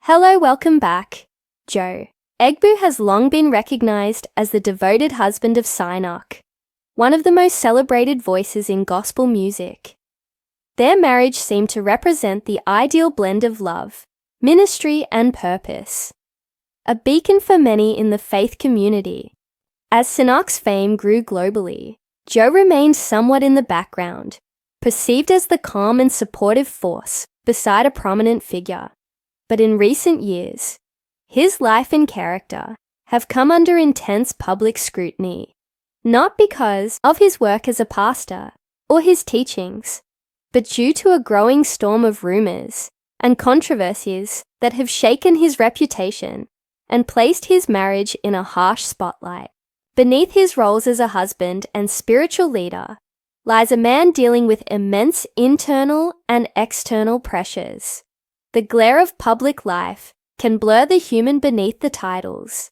Hello, welcome back. Joe Egbu has long been recognized as the devoted husband of Sinach, one of the most celebrated voices in gospel music. Their marriage seemed to represent the ideal blend of love, ministry, and purpose, a beacon for many in the faith community. As Sinach's fame grew globally, Joe remained somewhat in the background, perceived as the calm and supportive force beside a prominent figure. But in recent years, his life and character have come under intense public scrutiny, not because of his work as a pastor or his teachings, but due to a growing storm of rumors and controversies that have shaken his reputation and placed his marriage in a harsh spotlight. Beneath his roles as a husband and spiritual leader lies a man dealing with immense internal and external pressures. The glare of public life can blur the human beneath the titles,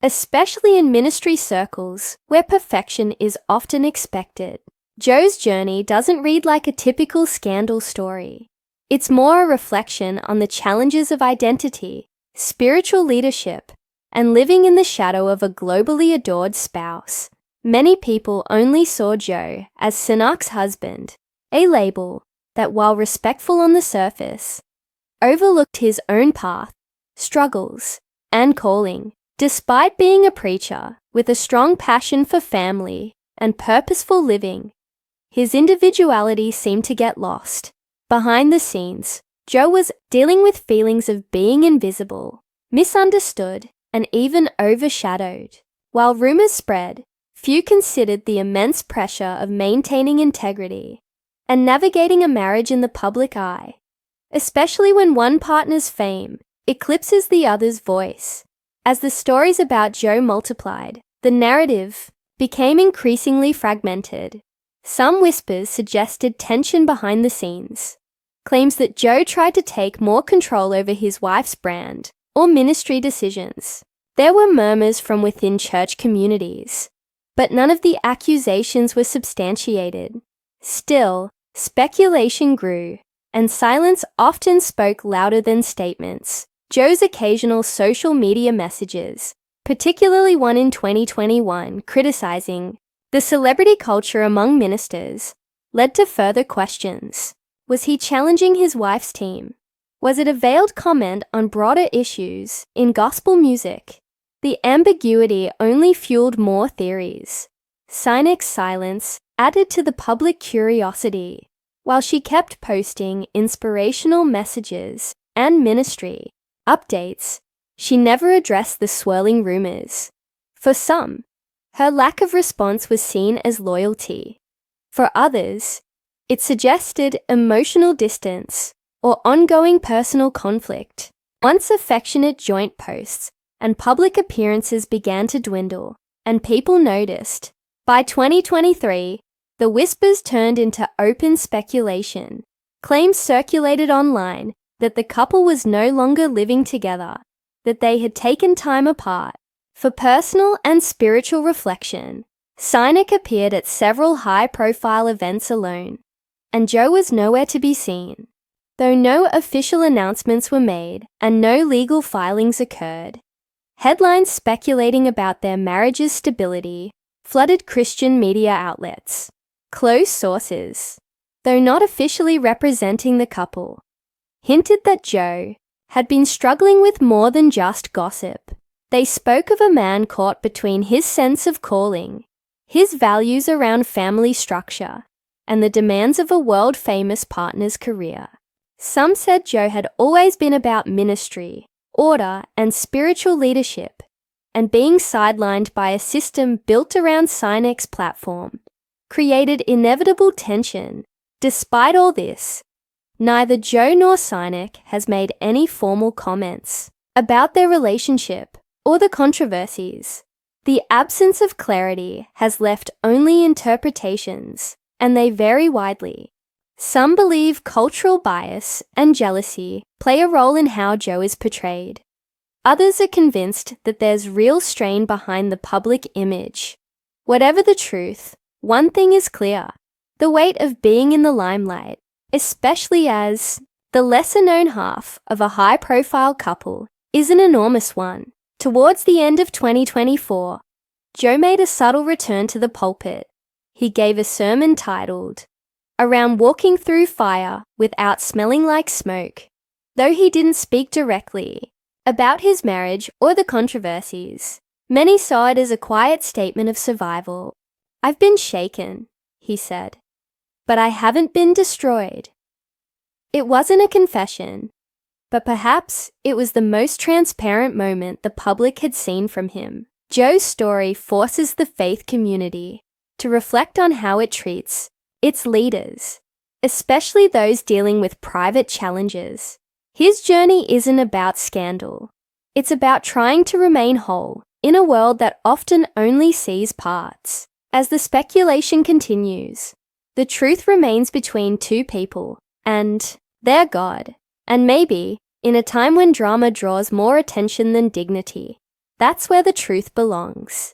especially in ministry circles where perfection is often expected. Joe's journey doesn't read like a typical scandal story. It's more a reflection on the challenges of identity, spiritual leadership, and living in the shadow of a globally adored spouse. Many people only saw Joe as Sinach's husband, a label that, while respectful on the surface, overlooked his own path, struggles, and calling. Despite being a preacher with a strong passion for family and purposeful living, his individuality seemed to get lost. Behind the scenes, Joe was dealing with feelings of being invisible, misunderstood, and even overshadowed. While rumors spread, few considered the immense pressure of maintaining integrity and navigating a marriage in the public eye, especially when one partner's fame eclipses the other's voice. As the stories about Joe multiplied, the narrative became increasingly fragmented. Some whispers suggested tension behind the scenes, claims that Joe tried to take more control over his wife's brand or ministry decisions. There were murmurs from within church communities, but none of the accusations were substantiated. Still, speculation grew, and silence often spoke louder than statements. Joe's occasional social media messages, particularly one in 2021 criticizing the celebrity culture among ministers, led to further questions. Was he challenging his wife's team? Was it a veiled comment on broader issues in gospel music? The ambiguity only fueled more theories. Sinach's silence added to the public curiosity. While she kept posting inspirational messages and ministry updates, she never addressed the swirling rumors. For some, her lack of response was seen as loyalty. For others, it suggested emotional distance or ongoing personal conflict. Once affectionate joint posts and public appearances began to dwindle, and people noticed, by 2023, the whispers turned into open speculation. Claims circulated online that the couple was no longer living together, that they had taken time apart for personal and spiritual reflection. Sinach appeared at several high-profile events alone, and Joe was nowhere to be seen. Though no official announcements were made and no legal filings occurred, headlines speculating about their marriage's stability flooded Christian media outlets. Close sources, though not officially representing the couple, hinted that Joe had been struggling with more than just gossip. They spoke of a man caught between his sense of calling, his values around family structure, and the demands of a world-famous partner's career. Some said Joe had always been about ministry, order, and spiritual leadership, and being sidelined by a system built around Sinach's platform created inevitable tension. Despite all this, neither Joe nor Sinach has made any formal comments about their relationship or the controversies. The absence of clarity has left only interpretations, and they vary widely. Some believe cultural bias and jealousy play a role in how Joe is portrayed. Others are convinced that there's real strain behind the public image. Whatever the truth, one thing is clear: the weight of being in the limelight, especially as The lesser-known half of a high-profile couple is an enormous one. Towards the end of 2024, Joe made a subtle return to the pulpit. He gave a sermon titled, "Around Walking Through Fire Without Smelling Like Smoke." Though he didn't speak directly about his marriage or the controversies, many saw it as a quiet statement of survival. "I've been shaken," he said, "but I haven't been destroyed." It wasn't a confession, but perhaps it was the most transparent moment the public had seen from him. Joe's story forces the faith community to reflect on how it treats its leaders, especially those dealing with private challenges. His journey isn't about scandal. It's about trying to remain whole in a world that often only sees parts. As the speculation continues, the truth remains between two people and their God. And maybe, in a time when drama draws more attention than dignity, that's where the truth belongs.